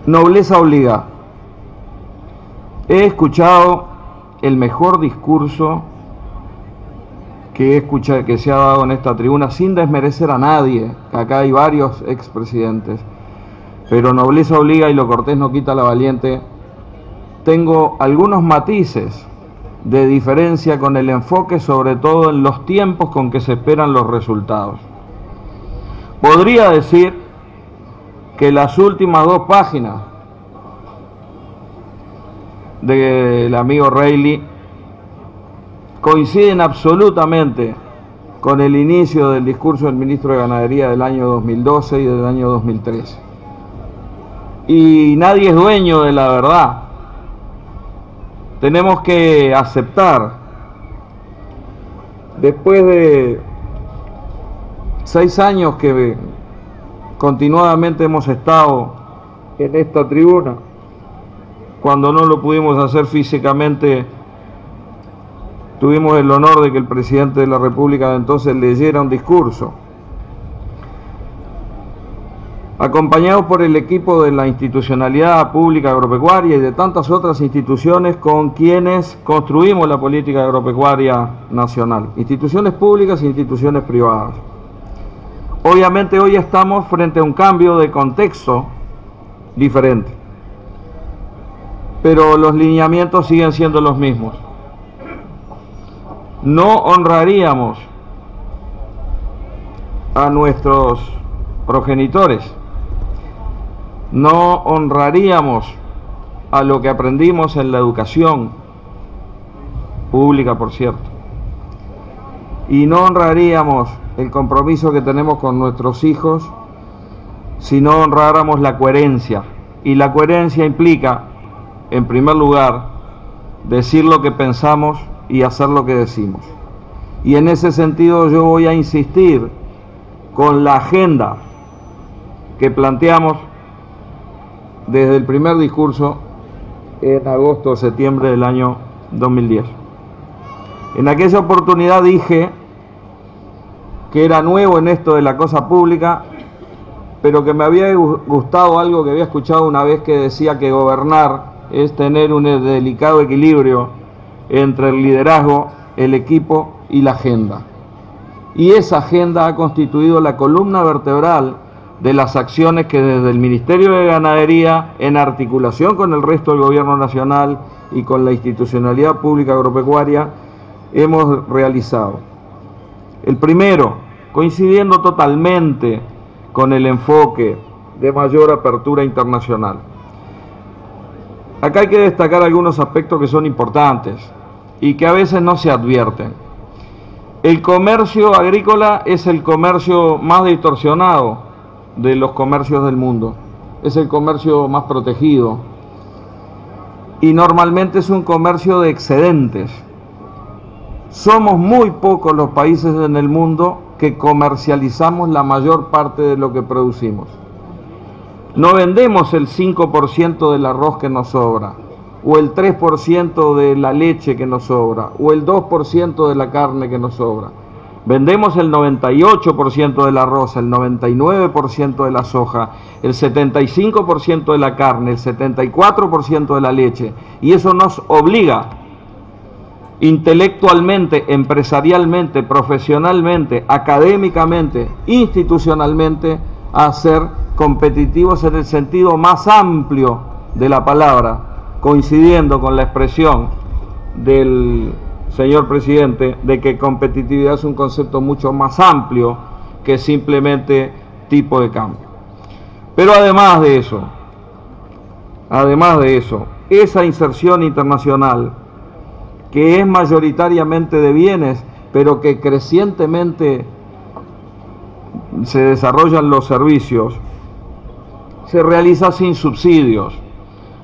Nobleza obliga. He escuchado el mejor discurso que se ha dado en esta tribuna, sin desmerecer a nadie. Acá hay varios expresidentes, pero nobleza obliga y lo cortés no quita la valiente. Tengo algunos matices de diferencia con el enfoque, sobre todo en los tiempos con que se esperan los resultados. Podría decir que las últimas 2 páginas del amigo Reilly coinciden absolutamente con el inicio del discurso del ministro de Ganadería del año 2012 y del año 2013. Y nadie es dueño de la verdad. Tenemos que aceptar, después de 6 años que continuadamente hemos estado en esta tribuna, cuando no lo pudimos hacer físicamente, tuvimos el honor de que el presidente de la República de entonces leyera un discurso, acompañados por el equipo de la Institucionalidad Pública Agropecuaria y de tantas otras instituciones con quienes construimos la política agropecuaria nacional, instituciones públicas e instituciones privadas. Obviamente hoy estamos frente a un cambio de contexto diferente, pero los lineamientos siguen siendo los mismos. No honraríamos a nuestros progenitores, no honraríamos a lo que aprendimos en la educación pública, por cierto, y no honraríamos el compromiso que tenemos con nuestros hijos si no honráramos la coherencia. Y la coherencia implica, en primer lugar, decir lo que pensamos y hacer lo que decimos. Y en ese sentido yo voy a insistir con la agenda que planteamos desde el primer discurso en agosto o septiembre del año 2010. En aquella oportunidad dije que era nuevo en esto de la cosa pública, pero que me había gustado algo que había escuchado una vez, que decía que gobernar es tener un delicado equilibrio entre el liderazgo, el equipo y la agenda. Y esa agenda ha constituido la columna vertebral de las acciones que desde el Ministerio de Ganadería, en articulación con el resto del Gobierno Nacional y con la Institucionalidad Pública Agropecuaria, hemos realizado. El primero, coincidiendo totalmente con el enfoque de mayor apertura internacional. Acá hay que destacar algunos aspectos que son importantes y que a veces no se advierten. El comercio agrícola es el comercio más distorsionado de los comercios del mundo, es el comercio más protegido y normalmente es un comercio de excedentes. Somos muy pocos los países en el mundo que comercializamos la mayor parte de lo que producimos. No vendemos el 5% del arroz que nos sobra, o el 3% de la leche que nos sobra, o el 2% de la carne que nos sobra. Vendemos el 98% del arroz, el 99% de la soja, el 75% de la carne, el 74% de la leche, y eso nos obliga intelectualmente, empresarialmente, profesionalmente, académicamente, institucionalmente, a ser competitivos en el sentido más amplio de la palabra, coincidiendo con la expresión del señor presidente de que competitividad es un concepto mucho más amplio que simplemente tipo de cambio. Pero además de eso, esa inserción internacional, que es mayoritariamente de bienes, pero que crecientemente se desarrollan los servicios, se realiza sin subsidios,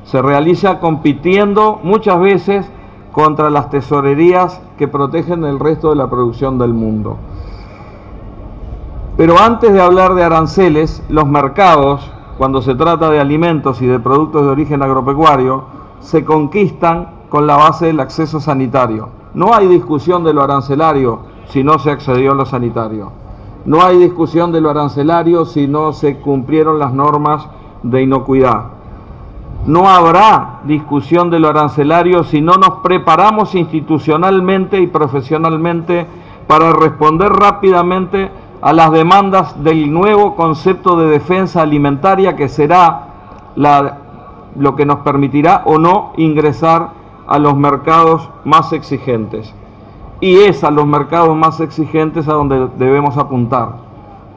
se realiza compitiendo muchas veces contra las tesorerías que protegen el resto de la producción del mundo. Pero antes de hablar de aranceles, los mercados, cuando se trata de alimentos y de productos de origen agropecuario, se conquistan con la base del acceso sanitario. No hay discusión de lo arancelario si no se accedió a lo sanitario. No hay discusión de lo arancelario si no se cumplieron las normas de inocuidad. No habrá discusión de lo arancelario si no nos preparamos institucionalmente y profesionalmente para responder rápidamente a las demandas del nuevo concepto de defensa alimentaria, que será lo que nos permitirá o no ingresar a los mercados más exigentes. Y es a los mercados más exigentes a donde debemos apuntar,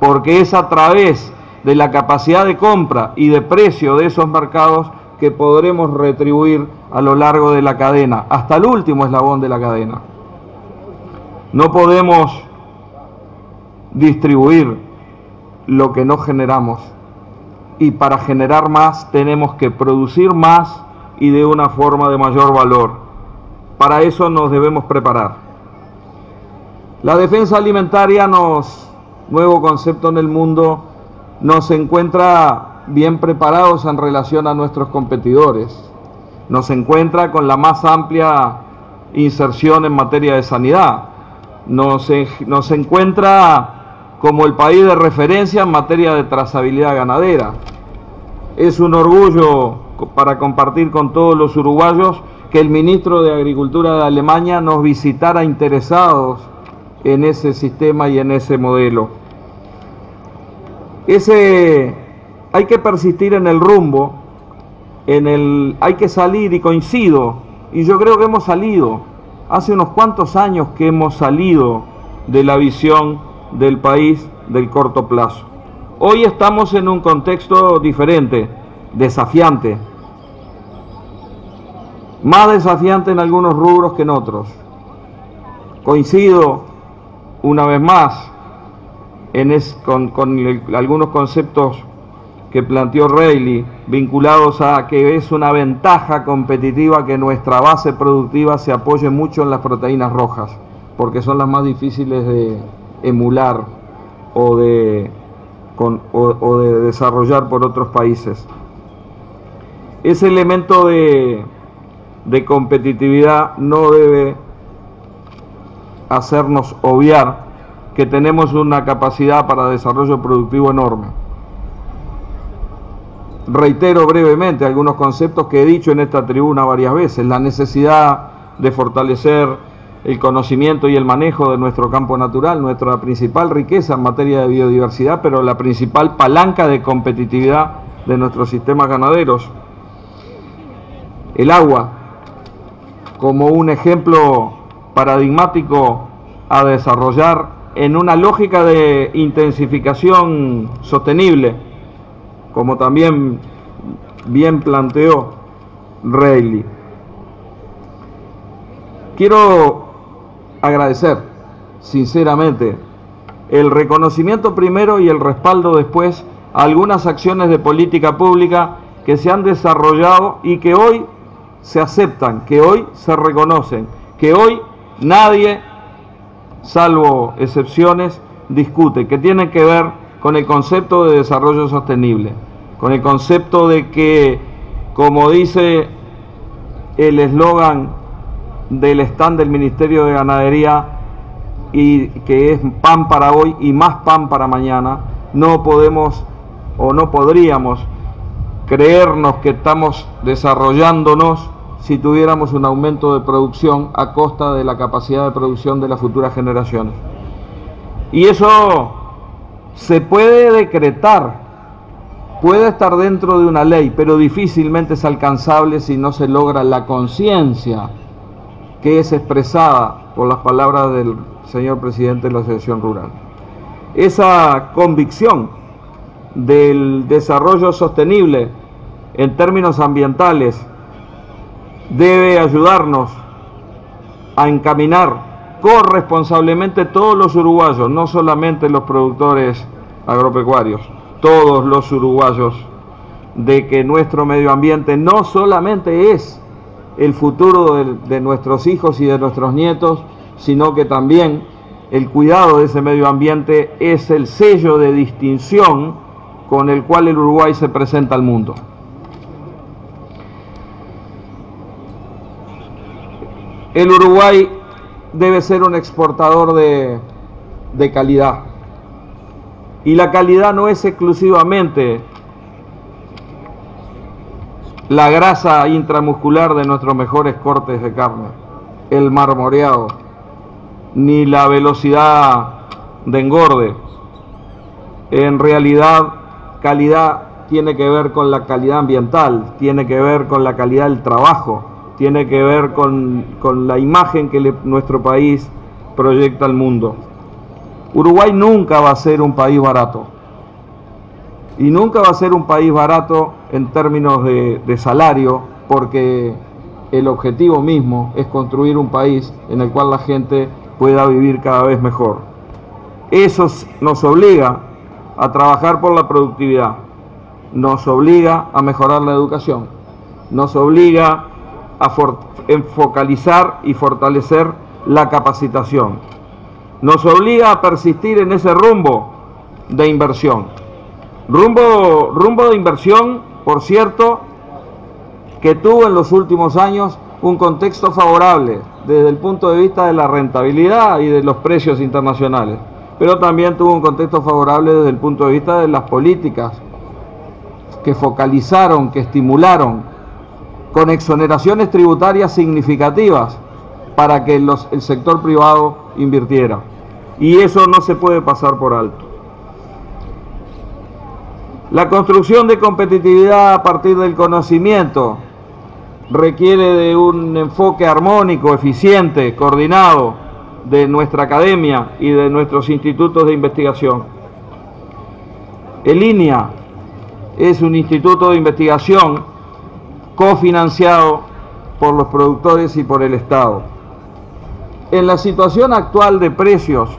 porque es a través de la capacidad de compra y de precio de esos mercados que podremos retribuir a lo largo de la cadena, hasta el último eslabón de la cadena. No podemos distribuir lo que no generamos, y para generar más tenemos que producir más y de una forma de mayor valor. Para eso nos debemos preparar. La defensa alimentaria, nuevo concepto en el mundo, nos encuentra bien preparados en relación a nuestros competidores. Nos encuentra con la más amplia inserción en materia de sanidad. Nos encuentra como el país de referencia en materia de trazabilidad ganadera. Es un orgullo para compartir con todos los uruguayos que el ministro de Agricultura de Alemania nos visitara interesados en ese sistema y en ese modelo. Hay que persistir en el rumbo, hay que salir, y coincido, y yo creo que hemos salido, hace unos cuantos años que hemos salido de la visión del país del corto plazo. Hoy estamos en un contexto diferente, desafiante, más desafiante en algunos rubros que en otros. Coincido una vez más con algunos conceptos que planteó Reilly, vinculados a que es una ventaja competitiva que nuestra base productiva se apoye mucho en las proteínas rojas, porque son las más difíciles de emular o de desarrollar por otros países. Ese elemento de competitividad no debe hacernos obviar que tenemos una capacidad para desarrollo productivo enorme. Reitero brevemente algunos conceptos que he dicho en esta tribuna varias veces: la necesidad de fortalecer el conocimiento y el manejo de nuestro campo natural, nuestra principal riqueza en materia de biodiversidad, pero la principal palanca de competitividad de nuestros sistemas ganaderos. El agua, como un ejemplo paradigmático a desarrollar en una lógica de intensificación sostenible, como también bien planteó Reilly. Quiero agradecer sinceramente el reconocimiento primero y el respaldo después a algunas acciones de política pública que se han desarrollado y que hoy se aceptan, que hoy se reconocen, que hoy nadie, salvo excepciones, discute, que tienen que ver con el concepto de desarrollo sostenible, con el concepto de que, como dice el eslogan del stand del Ministerio de Ganadería, y que es pan para hoy y más pan para mañana, no podemos o no podríamos creernos que estamos desarrollándonos si tuviéramos un aumento de producción a costa de la capacidad de producción de las futuras generaciones. Y eso se puede decretar, puede estar dentro de una ley, pero difícilmente es alcanzable si no se logra la conciencia que es expresada por las palabras del señor presidente de la Asociación Rural. Esa convicción del desarrollo sostenible en términos ambientales debe ayudarnos a encaminar corresponsablemente todos los uruguayos, no solamente los productores agropecuarios, todos los uruguayos, de que nuestro medio ambiente no solamente es el futuro de nuestros hijos y de nuestros nietos, sino que también el cuidado de ese medio ambiente es el sello de distinción con el cual el Uruguay se presenta al mundo. El Uruguay debe ser un exportador de calidad. Y la calidad no es exclusivamente la grasa intramuscular de nuestros mejores cortes de carne, el marmoreado, ni la velocidad de engorde. En realidad, calidad tiene que ver con la calidad ambiental, tiene que ver con la calidad del trabajo, tiene que ver con la imagen que nuestro país proyecta al mundo. Uruguay nunca va a ser un país barato, y nunca va a ser un país barato en términos de salario, porque el objetivo mismo es construir un país en el cual la gente pueda vivir cada vez mejor. Eso nos obliga a trabajar por la productividad, nos obliga a mejorar la educación, nos obliga a focalizar y fortalecer la capacitación, nos obliga a persistir en ese rumbo de inversión. Rumbo de inversión, por cierto, que tuvo en los últimos años un contexto favorable desde el punto de vista de la rentabilidad y de los precios internacionales, pero también tuvo un contexto favorable desde el punto de vista de las políticas que focalizaron, que estimularon, con exoneraciones tributarias significativas para que el sector privado invirtiera. Y eso no se puede pasar por alto. La construcción de competitividad a partir del conocimiento requiere de un enfoque armónico, eficiente, coordinado de nuestra academia y de nuestros institutos de investigación. El INIA es un instituto de investigación cofinanciado por los productores y por el Estado. En la situación actual de precios,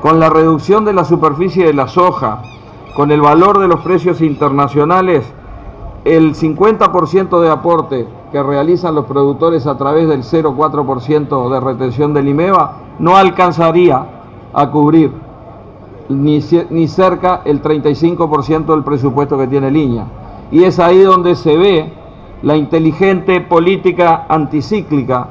con la reducción de la superficie de la soja, con el valor de los precios internacionales, el 50% de aporte que realizan los productores a través del 0,4% de retención del IMEVA no alcanzaría a cubrir ni cerca el 35% del presupuesto que tiene Línea. Y es ahí donde se ve la inteligente política anticíclica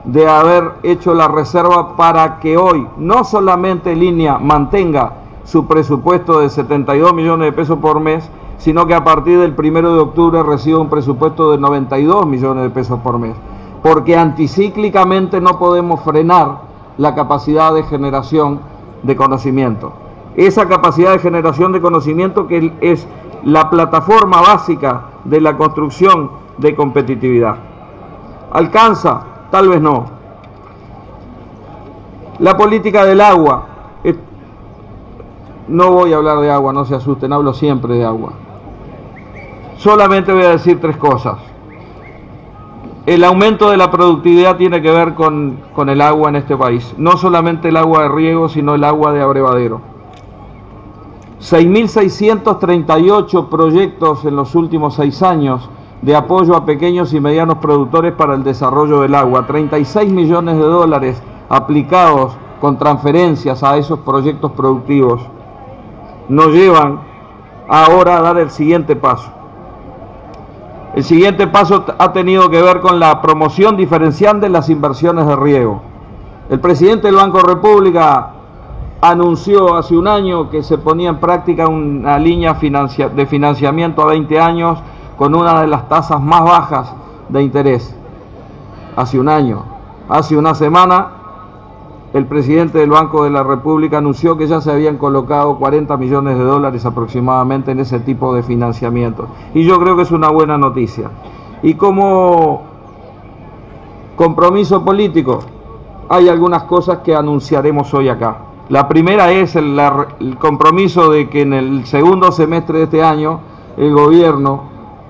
de haber hecho la reserva para que hoy no solamente Línea mantenga su presupuesto de 72 millones de pesos por mes, sino que a partir del 1 de octubre reciba un presupuesto de 92 millones de pesos por mes, porque anticíclicamente no podemos frenar la capacidad de generación de conocimiento. Esa capacidad de generación de conocimiento que es la plataforma básica de la construcción de competitividad. ¿Alcanza? Tal vez no. La política del agua. No voy a hablar de agua, no se asusten, hablo siempre de agua. Solamente voy a decir tres cosas. El aumento de la productividad tiene que ver con el agua en este país. No solamente el agua de riego, sino el agua de abrevadero. 6.638 proyectos en los últimos 6 años de apoyo a pequeños y medianos productores para el desarrollo del agua. 36 millones de dólares aplicados con transferencias a esos proyectos productivos nos llevan ahora a dar el siguiente paso. El siguiente paso ha tenido que ver con la promoción diferencial de las inversiones de riego. El presidente del Banco República anunció hace un año que se ponía en práctica una línea de financiamiento a 20 años con una de las tasas más bajas de interés. Hace un año. Hace una semana, el presidente del Banco de la República anunció que ya se habían colocado 40 millones de dólares aproximadamente en ese tipo de financiamiento. Y yo creo que es una buena noticia. Y como compromiso político, hay algunas cosas que anunciaremos hoy acá. La primera es el compromiso de que en el segundo semestre de este año el gobierno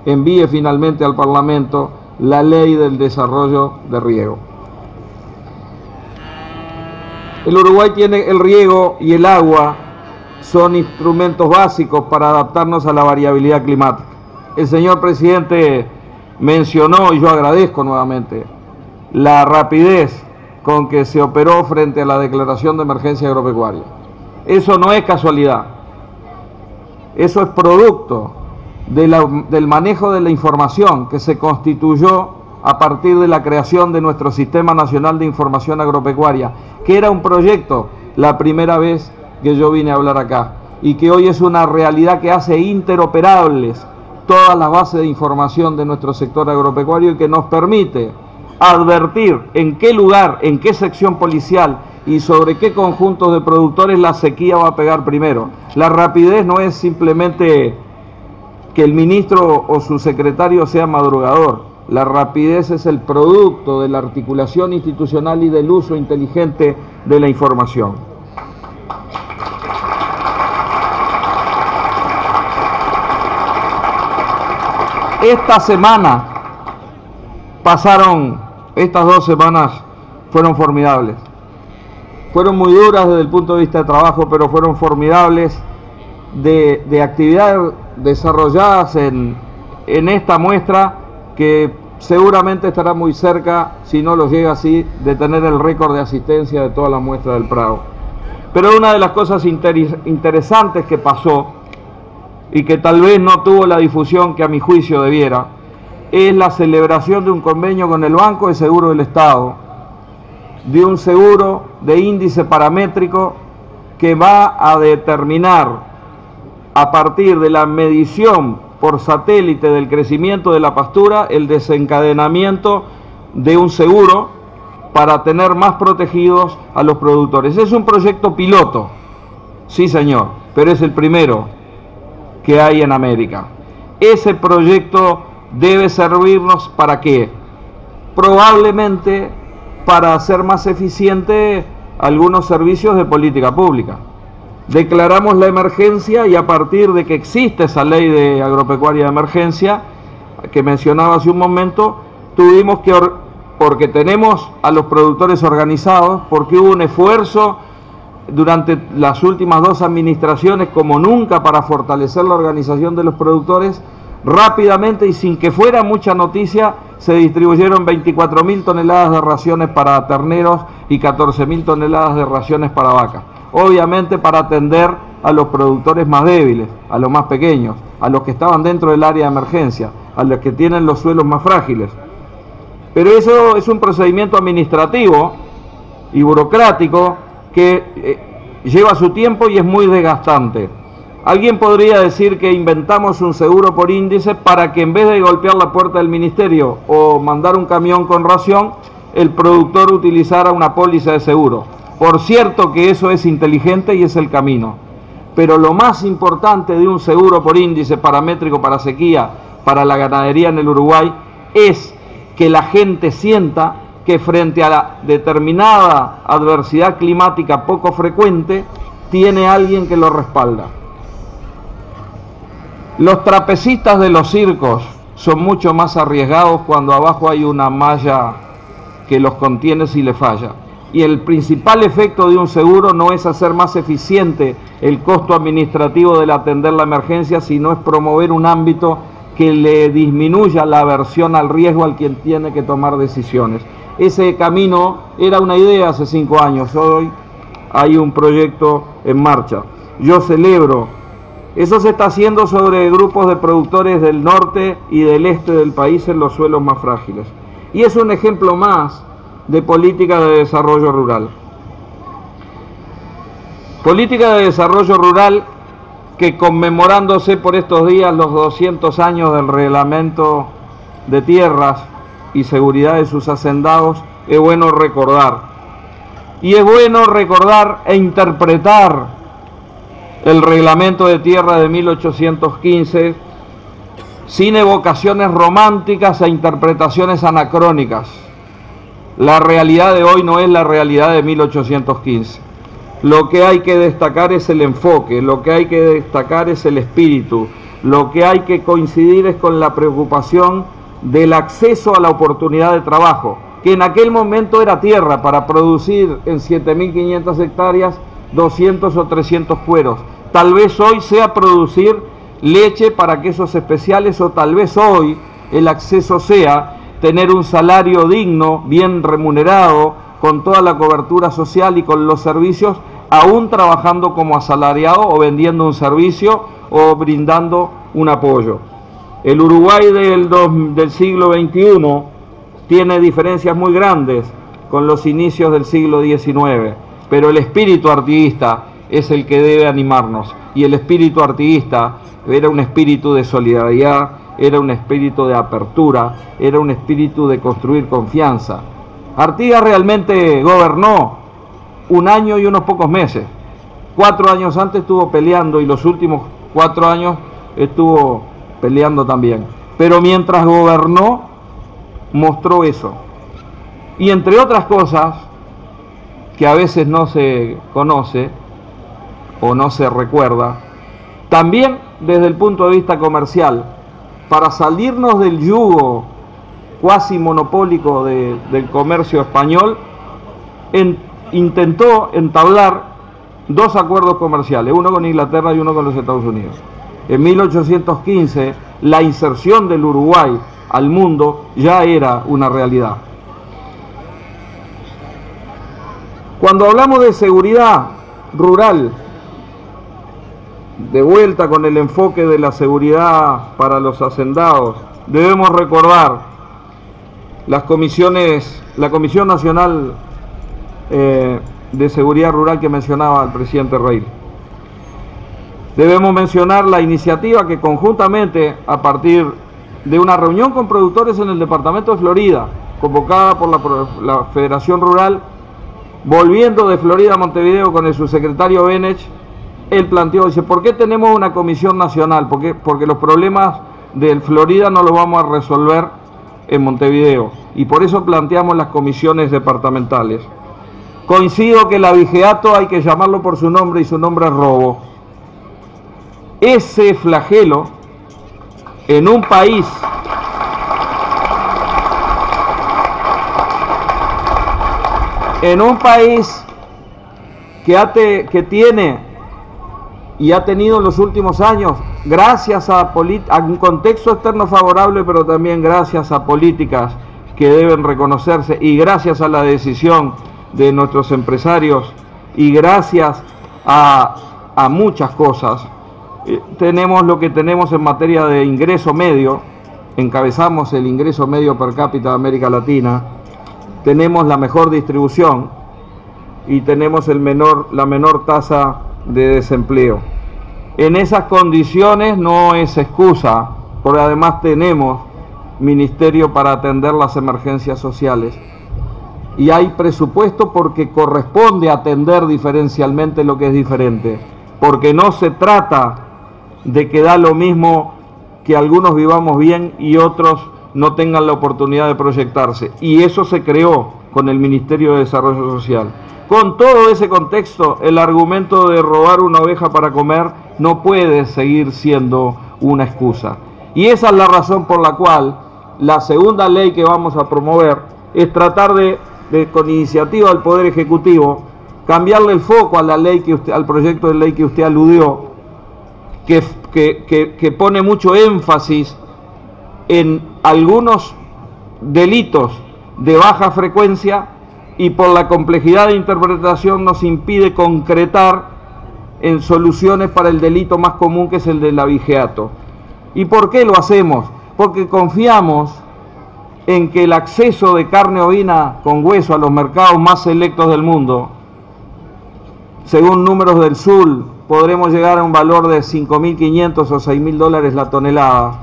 envíe finalmente al Parlamento la ley del desarrollo de riego. El Uruguay tiene el riego y el agua, son instrumentos básicos para adaptarnos a la variabilidad climática. El señor presidente mencionó, y yo agradezco nuevamente, la rapidez con que se operó frente a la declaración de emergencia agropecuaria. Eso no es casualidad, eso es producto del manejo de la información que se constituyó a partir de la creación de nuestro Sistema Nacional de Información Agropecuaria, que era un proyecto la primera vez que yo vine a hablar acá, y que hoy es una realidad que hace interoperables todas las bases de información de nuestro sector agropecuario y que nos permite advertir en qué lugar, en qué sección policial y sobre qué conjuntos de productores la sequía va a pegar primero. La rapidez no es simplemente que el ministro o su secretario sea madrugador. La rapidez es el producto de la articulación institucional y del uso inteligente de la información. Esta semana estas 2 semanas fueron formidables. Fueron muy duras desde el punto de vista de trabajo, pero fueron formidables de actividades desarrolladas en esta muestra que seguramente estará muy cerca, si no lo llega así, de tener el récord de asistencia de toda la muestra del Prado. Pero una de las cosas interesantes que pasó y que tal vez no tuvo la difusión que a mi juicio debiera, es la celebración de un convenio con el Banco de Seguro del Estado, de un seguro de índice paramétrico que va a determinar a partir de la medición por satélite del crecimiento de la pastura el desencadenamiento de un seguro para tener más protegidos a los productores. Es un proyecto piloto, sí señor, pero es el primero que hay en América. Ese proyecto debe servirnos ¿para qué? Probablemente para hacer más eficiente algunos servicios de política pública. Declaramos la emergencia y a partir de que existe esa ley de agropecuaria de emergencia que mencionaba hace un momento, tuvimos que, porque tenemos a los productores organizados, porque hubo un esfuerzo durante las últimas 2 administraciones como nunca para fortalecer la organización de los productores. Rápidamente y sin que fuera mucha noticia se distribuyeron 24.000 toneladas de raciones para terneros y 14.000 toneladas de raciones para vacas. Obviamente para atender a los productores más débiles, a los más pequeños, a los que estaban dentro del área de emergencia, a los que tienen los suelos más frágiles. Pero eso es un procedimiento administrativo y burocrático que lleva su tiempo y es muy desgastante. Alguien podría decir que inventamos un seguro por índice para que en vez de golpear la puerta del ministerio o mandar un camión con ración, el productor utilizara una póliza de seguro. Por cierto que eso es inteligente y es el camino. Pero lo más importante de un seguro por índice paramétrico para sequía, para la ganadería en el Uruguay, es que la gente sienta que frente a la determinada adversidad climática poco frecuente, tiene alguien que lo respalda. Los trapecistas de los circos son mucho más arriesgados cuando abajo hay una malla que los contiene si le falla. Y el principal efecto de un seguro no es hacer más eficiente el costo administrativo del atender la emergencia, sino es promover un ámbito que le disminuya la aversión al riesgo al quien tiene que tomar decisiones. Ese camino era una idea hace 5 años, hoy hay un proyecto en marcha. Yo celebro. Eso se está haciendo sobre grupos de productores del norte y del este del país en los suelos más frágiles. Y es un ejemplo más de política de desarrollo rural. Política de desarrollo rural que, conmemorándose por estos días los 200 años del reglamento de tierras y seguridad de sus hacendados, es bueno recordar. Y es bueno recordar e interpretar el reglamento de tierra de 1815 sin evocaciones románticas e interpretaciones anacrónicas. La realidad de hoy no es la realidad de 1815. Lo que hay que destacar es el enfoque, lo que hay que destacar es el espíritu, lo que hay que coincidir es con la preocupación del acceso a la oportunidad de trabajo, que en aquel momento era tierra para producir en 7.500 hectáreas 200 o 300 cueros. Tal vez hoy sea producir leche para quesos especiales, o tal vez hoy el acceso sea tener un salario digno, bien remunerado, con toda la cobertura social y con los servicios, aún trabajando como asalariado o vendiendo un servicio o brindando un apoyo. El Uruguay del siglo XXI tiene diferencias muy grandes con los inicios del siglo XIX, pero el espíritu artiguista, es el que debe animarnos. Y el espíritu artiguista era un espíritu de solidaridad, era un espíritu de apertura, era un espíritu de construir confianza. Artigas realmente gobernó 1 año y unos pocos meses. 4 años antes estuvo peleando y los últimos 4 años estuvo peleando también. Pero mientras gobernó, mostró eso. Y entre otras cosas, que a veces no se conoce o no se recuerda, también desde el punto de vista comercial, para salirnos del yugo cuasi monopólico del comercio español, intentó entablar 2 acuerdos comerciales, uno con Inglaterra y uno con los Estados Unidos. En 1815, la inserción del Uruguay al mundo ya era una realidad. Cuando hablamos de seguridad rural, de vuelta con el enfoque de la seguridad para los hacendados, debemos recordar las comisiones, la Comisión Nacional de Seguridad Rural que mencionaba el presidente Rey. Debemos mencionar la iniciativa que conjuntamente, a partir de una reunión con productores en el departamento de Florida, convocada por la Federación Rural, volviendo de Florida a Montevideo con el subsecretario Benech, él planteó, dice, ¿por qué tenemos una comisión nacional? Porque los problemas de Florida no los vamos a resolver en Montevideo, y por eso planteamos las comisiones departamentales. Coincido que el abigeato hay que llamarlo por su nombre, y su nombre es robo. Ese flagelo en un país que tiene y ha tenido en los últimos años, gracias a un contexto externo favorable, pero también gracias a políticas que deben reconocerse, y gracias a la decisión de nuestros empresarios, y gracias a muchas cosas, tenemos lo que tenemos en materia de ingreso medio. Encabezamos el ingreso medio per cápita de América Latina, tenemos la mejor distribución y tenemos la menor tasa de desempleo. En esas condiciones no es excusa, porque además tenemos ministerio para atender las emergencias sociales, y hay presupuesto porque corresponde atender diferencialmente lo que es diferente, porque no se trata de que da lo mismo que algunos vivamos bien y otros no tengan la oportunidad de proyectarse, y eso se creó con el Ministerio de Desarrollo Social. Con todo ese contexto, el argumento de robar una oveja para comer no puede seguir siendo una excusa. Y esa es la razón por la cual la segunda ley que vamos a promover es tratar de con iniciativa del Poder Ejecutivo, cambiarle el foco a la ley al proyecto de ley que usted aludió, que pone mucho énfasis en algunos delitos de baja frecuencia, y por la complejidad de interpretación nos impide concretar en soluciones para el delito más común, que es el del abigeato. ¿Y por qué lo hacemos? Porque confiamos en que el acceso de carne ovina con hueso a los mercados más selectos del mundo, según números del SUL, podremos llegar a un valor de $5.500 o $6.000 la tonelada.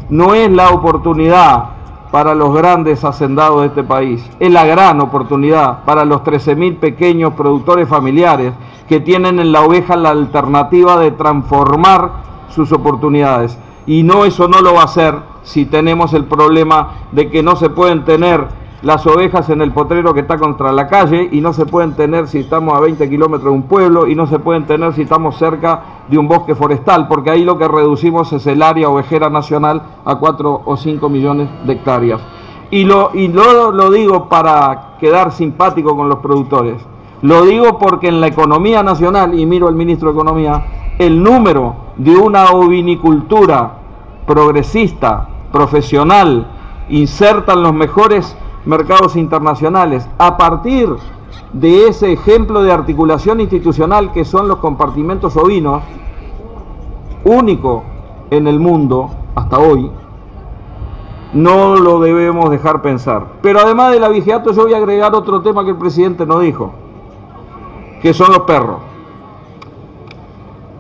No es la oportunidad para los grandes hacendados de este país, es la gran oportunidad para los 13.000 pequeños productores familiares que tienen en la oveja la alternativa de transformar sus oportunidades. Y eso no lo va a hacer si tenemos el problema de que no se pueden tener las ovejas en el potrero que está contra la calle, y no se pueden tener si estamos a 20 kilómetros de un pueblo, y no se pueden tener si estamos cerca de un bosque forestal, porque ahí lo que reducimos es el área ovejera nacional a 4 o 5 millones de hectáreas. Y lo digo para quedar simpático con los productores, lo digo porque en la economía nacional, y miro al ministro de Economía, el número de una ovinicultura progresista, profesional, inserta en los mejores mercados internacionales, a partir de ese ejemplo de articulación institucional que son los compartimentos ovinos, único en el mundo hasta hoy, no lo debemos dejar pensar. Pero además del abigeato, yo voy a agregar otro tema que el presidente no dijo, que son los perros.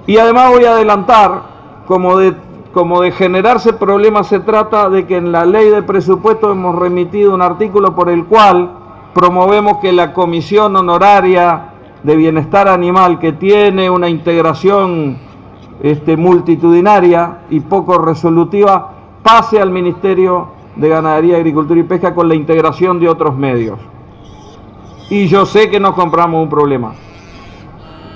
Y además voy a adelantar, como de generarse problemas se trata, de que en la ley de presupuesto hemos remitido un artículo por el cual promovemos que la Comisión Honoraria de Bienestar Animal, que tiene una integración multitudinaria y poco resolutiva, pase al Ministerio de Ganadería, Agricultura y Pesca con la integración de otros medios. Y yo sé que nos compramos un problema.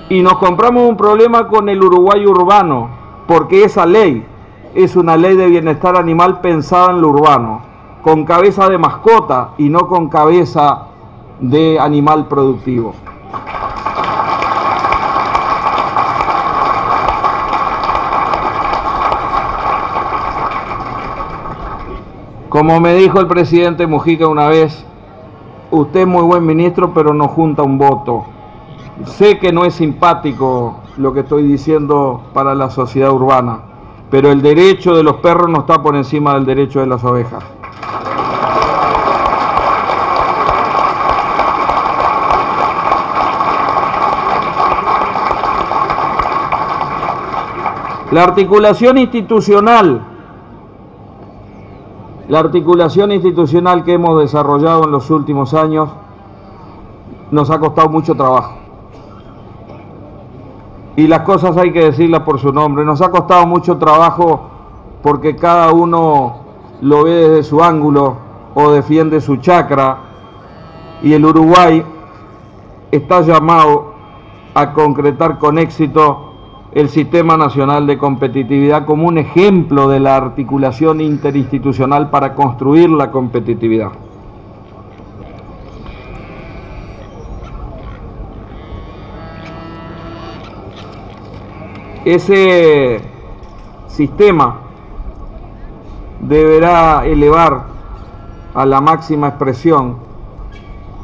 Y nos compramos un problema con el Uruguay urbano, porque esa ley es una ley de bienestar animal pensada en lo urbano, con cabeza de mascota y no con cabeza de animal productivo. Como me dijo el presidente Mujica una vez, usted es muy buen ministro, pero no junta un voto. Sé que no es simpático lo que estoy diciendo para la sociedad urbana, pero el derecho de los perros no está por encima del derecho de las ovejas. La articulación institucional que hemos desarrollado en los últimos años nos ha costado mucho trabajo. Y las cosas hay que decirlas por su nombre. Nos ha costado mucho trabajo porque cada uno lo ve desde su ángulo o defiende su chacra, y el Uruguay está llamado a concretar con éxito el Sistema Nacional de Competitividad como un ejemplo de la articulación interinstitucional para construir la competitividad. Ese sistema deberá elevar a la máxima expresión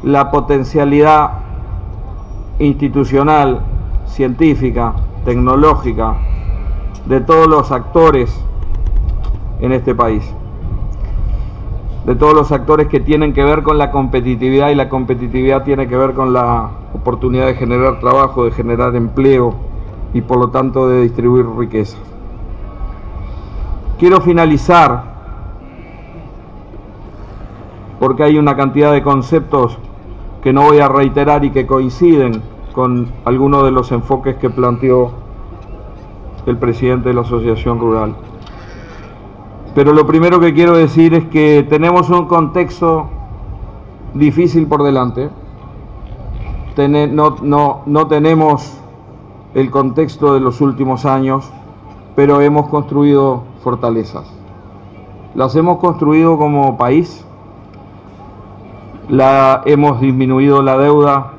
la potencialidad institucional, científica, tecnológica de todos los actores en este país, de todos los actores que tienen que ver con la competitividad, y la competitividad tiene que ver con la oportunidad de generar trabajo, de generar empleo y por lo tanto de distribuir riqueza. Quiero finalizar, porque hay una cantidad de conceptos que no voy a reiterar y que coinciden con algunos de los enfoques que planteó el presidente de la Asociación Rural. Pero lo primero que quiero decir es que tenemos un contexto difícil por delante. No tenemos el contexto de los últimos años, pero hemos construido fortalezas. Las hemos construido como país, hemos disminuido la deuda,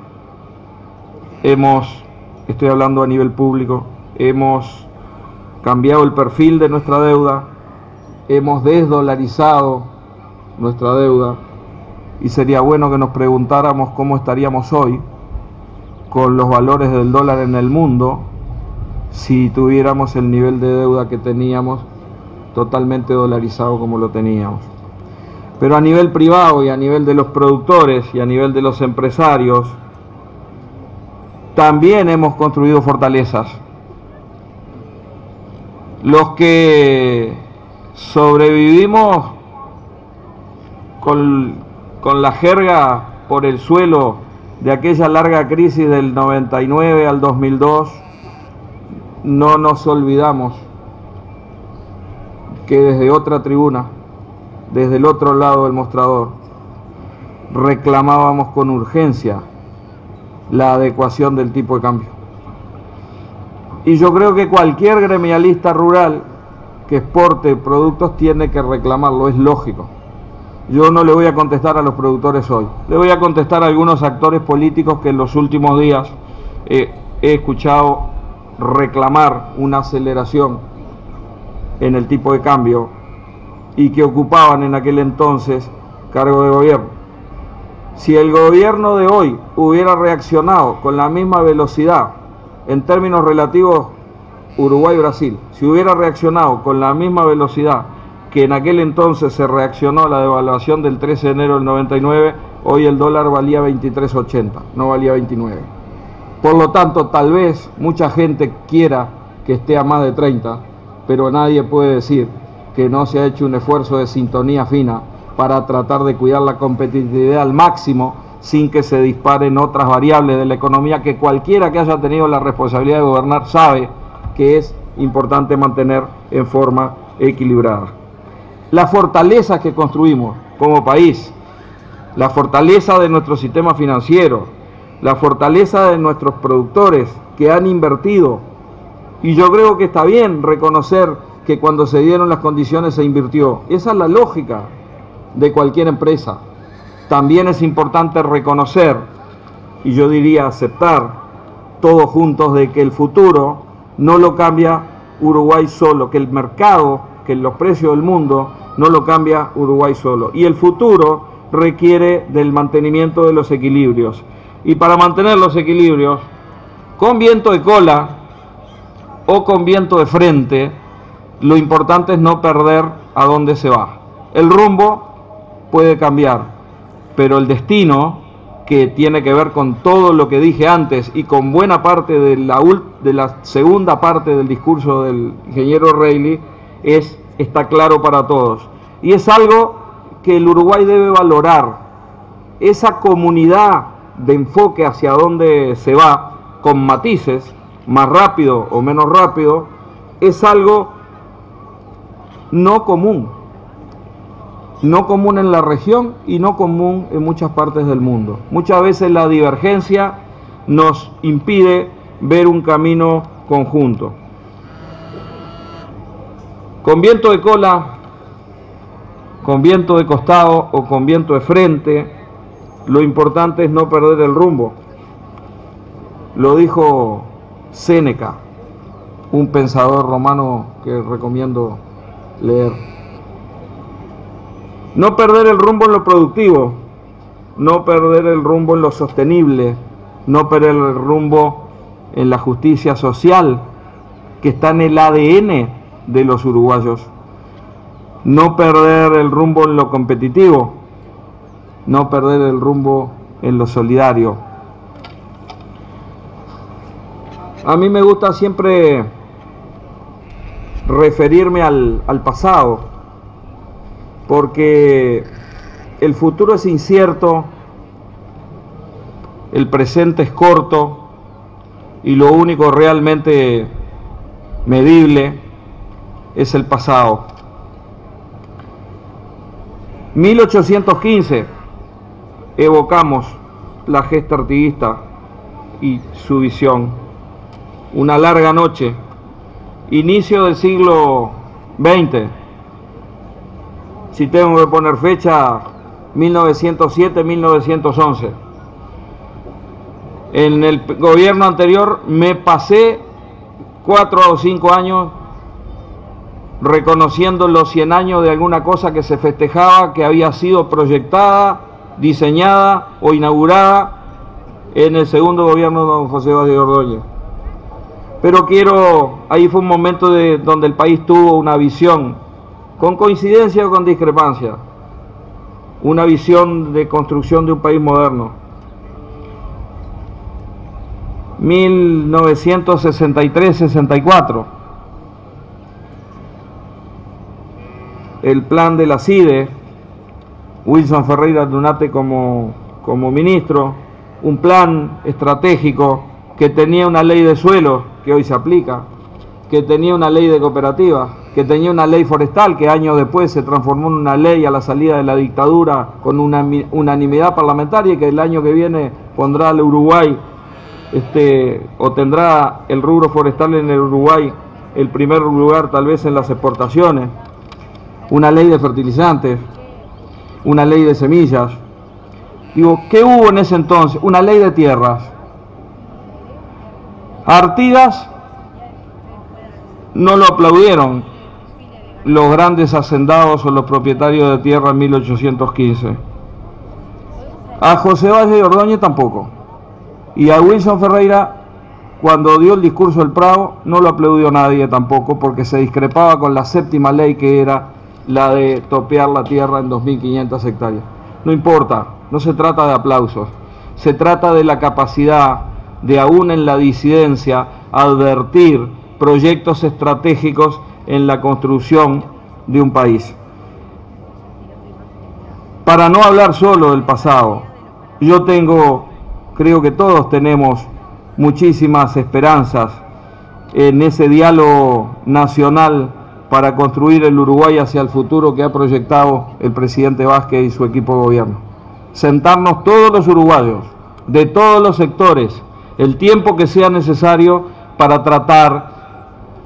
estoy hablando a nivel público, hemos cambiado el perfil de nuestra deuda, hemos desdolarizado nuestra deuda, y sería bueno que nos preguntáramos cómo estaríamos hoy con los valores del dólar en el mundo si tuviéramos el nivel de deuda que teníamos totalmente dolarizado como lo teníamos. Pero a nivel privado y a nivel de los productores y a nivel de los empresarios también hemos construido fortalezas. Los que sobrevivimos con la jerga por el suelo de aquella larga crisis del 99 al 2002, no nos olvidamos que desde otra tribuna, desde el otro lado del mostrador, reclamábamos con urgencia la adecuación del tipo de cambio. Y yo creo que cualquier gremialista rural que exporte productos tiene que reclamarlo, es lógico. Yo no le voy a contestar a los productores hoy, le voy a contestar a algunos actores políticos que en los últimos días he escuchado reclamar una aceleración en el tipo de cambio y que ocupaban en aquel entonces cargo de gobierno. Si el gobierno de hoy hubiera reaccionado con la misma velocidad en términos relativos Uruguay-Brasil, si hubiera reaccionado con la misma velocidad que en aquel entonces se reaccionó a la devaluación del 13 de enero del 99, hoy el dólar valía 23.80, no valía 29. Por lo tanto, tal vez mucha gente quiera que esté a más de 30, pero nadie puede decir que no se ha hecho un esfuerzo de sintonía fina para tratar de cuidar la competitividad al máximo sin que se disparen otras variables de la economía que cualquiera que haya tenido la responsabilidad de gobernar sabe que es importante mantener en forma equilibrada. Las fortalezas que construimos como país, la fortaleza de nuestro sistema financiero, la fortaleza de nuestros productores que han invertido, y yo creo que está bien reconocer que cuando se dieron las condiciones se invirtió. Esa es la lógica de cualquier empresa. También es importante reconocer, y yo diría aceptar, todos juntos, de que el futuro no lo cambia Uruguay solo, que el mercado, que los precios del mundo no lo cambia Uruguay solo. Y el futuro requiere del mantenimiento de los equilibrios. Y para mantener los equilibrios, con viento de cola o con viento de frente, lo importante es no perder a dónde se va. El rumbo puede cambiar, pero el destino, que tiene que ver con todo lo que dije antes y con buena parte de la segunda parte del discurso del ingeniero Reilly, está claro para todos. Y es algo que el Uruguay debe valorar. Esa comunidad de enfoque hacia dónde se va, con matices, más rápido o menos rápido, es algo no común en la región y no común en muchas partes del mundo. Muchas veces la divergencia nos impide ver un camino conjunto. Con viento de cola, con viento de costado o con viento de frente, lo importante es no perder el rumbo. Lo dijo Séneca, un pensador romano que recomiendo leer. No perder el rumbo en lo productivo, no perder el rumbo en lo sostenible, no perder el rumbo en la justicia social, que está en el ADN de los uruguayos. No perder el rumbo en lo competitivo, no perder el rumbo en lo solidario. A mí me gusta siempre referirme al pasado, porque el futuro es incierto, el presente es corto y lo único realmente medible es el pasado. 1815, evocamos la gesta artiguista y su visión. Una larga noche, inicio del siglo XX. Si tengo que poner fecha, 1907-1911. En el gobierno anterior me pasé 4 o 5 años reconociendo los 100 años de alguna cosa que se festejaba, que había sido proyectada, diseñada o inaugurada en el segundo gobierno de don José Valle de Ordóñez. Pero ahí fue un momento donde el país tuvo una visión, con coincidencia o con discrepancia, una visión de construcción de un país moderno. 1963-64, el plan de la CIDE, Wilson Ferreira Dunate como ministro, un plan estratégico que tenía una ley de suelo que hoy se aplica, que tenía una ley de cooperativas, que tenía una ley forestal que años después se transformó en una ley a la salida de la dictadura con una unanimidad parlamentaria, y que el año que viene pondrá al Uruguay, o tendrá el rubro forestal en el Uruguay el primer lugar tal vez en las exportaciones, una ley de fertilizantes, una ley de semillas. Digo, ¿qué hubo en ese entonces? Una ley de tierras. Artigas no lo aplaudieron los grandes hacendados o los propietarios de tierra en 1815. A José Valle de Ordóñez tampoco. Y a Wilson Ferreira, cuando dio el discurso del Prado, no lo aplaudió nadie tampoco, porque se discrepaba con la séptima ley, que era la de topear la tierra en 2.500 hectáreas. No importa, no se trata de aplausos, se trata de la capacidad de, aún en la disidencia, advertir proyectos estratégicos en la construcción de un país. Para no hablar solo del pasado, yo creo que todos tenemos muchísimas esperanzas en ese diálogo nacional para construir el Uruguay hacia el futuro que ha proyectado el presidente Vázquez y su equipo de gobierno. Sentarnos todos los uruguayos, de todos los sectores, el tiempo que sea necesario para tratar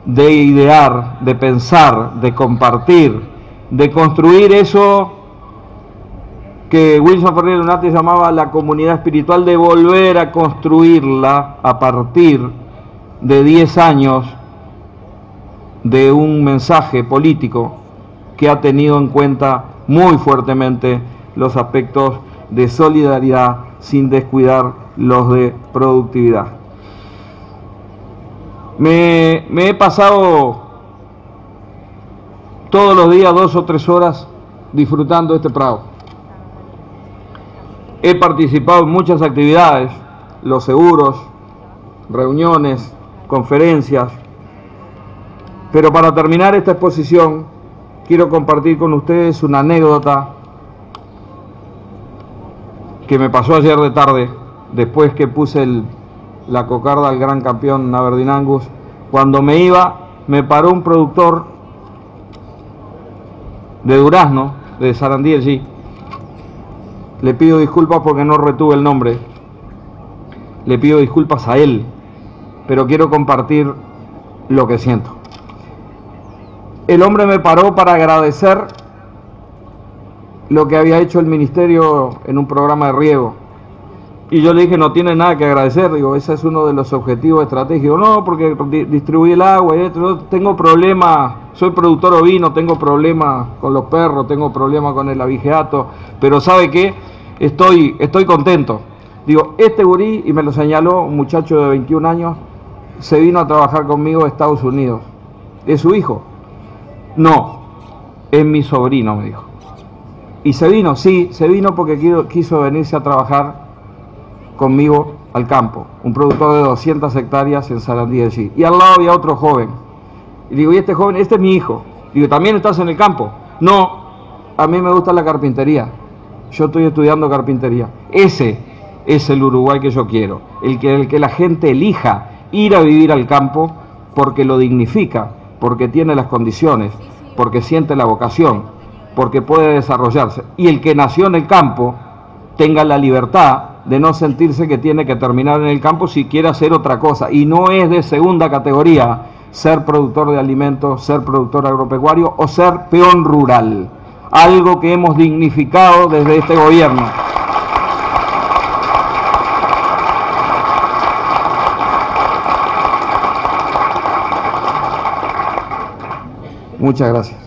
de idear, de pensar, de compartir, de construir eso que Wilson Ferrer Lunati llamaba la comunidad espiritual, de volver a construirla a partir de 10 años de un mensaje político que ha tenido en cuenta muy fuertemente los aspectos de solidaridad sin descuidar los de productividad. Me he pasado todos los días 2 o 3 horas disfrutando este Prado. He participado en muchas actividades, los seguros, reuniones, conferencias, pero para terminar esta exposición quiero compartir con ustedes una anécdota que me pasó ayer de tarde, después que puse la cocarda al gran campeón Aberdeen Angus. Cuando me iba, me paró un productor de Durazno, de Sarandí allí. Le pido disculpas porque no retuve el nombre. Le pido disculpas a él, pero quiero compartir lo que siento. El hombre me paró para agradecer lo que había hecho el ministerio en un programa de riego. Y yo le dije, no tiene nada que agradecer. Digo, ese es uno de los objetivos estratégicos. No, porque distribuí el agua y esto. Tengo problemas, soy productor ovino, tengo problemas con los perros, tengo problemas con el abigeato. Pero ¿sabe qué? Estoy contento. Digo, este gurí, y me lo señaló un muchacho de 21 años, se vino a trabajar conmigo a Estados Unidos. ¿Es su hijo? No, es mi sobrino, me dijo. ¿Y se vino? Sí, se vino porque quiso venirse a trabajar conmigo al campo. Un productor de 200 hectáreas en Sarandí allí. Y al lado había otro joven. Y digo, ¿y este joven? Este es mi hijo. Digo, ¿también estás en el campo? No, a mí me gusta la carpintería. Yo estoy estudiando carpintería. Ese es el Uruguay que yo quiero. El que la gente elija ir a vivir al campo porque lo dignifica, porque tiene las condiciones, porque siente la vocación, porque puede desarrollarse. Y el que nació en el campo tenga la libertad de no sentirse que tiene que terminar en el campo si quiere hacer otra cosa. Y no es de segunda categoría ser productor de alimentos, ser productor agropecuario o ser peón rural. Algo que hemos dignificado desde este gobierno. Muchas gracias.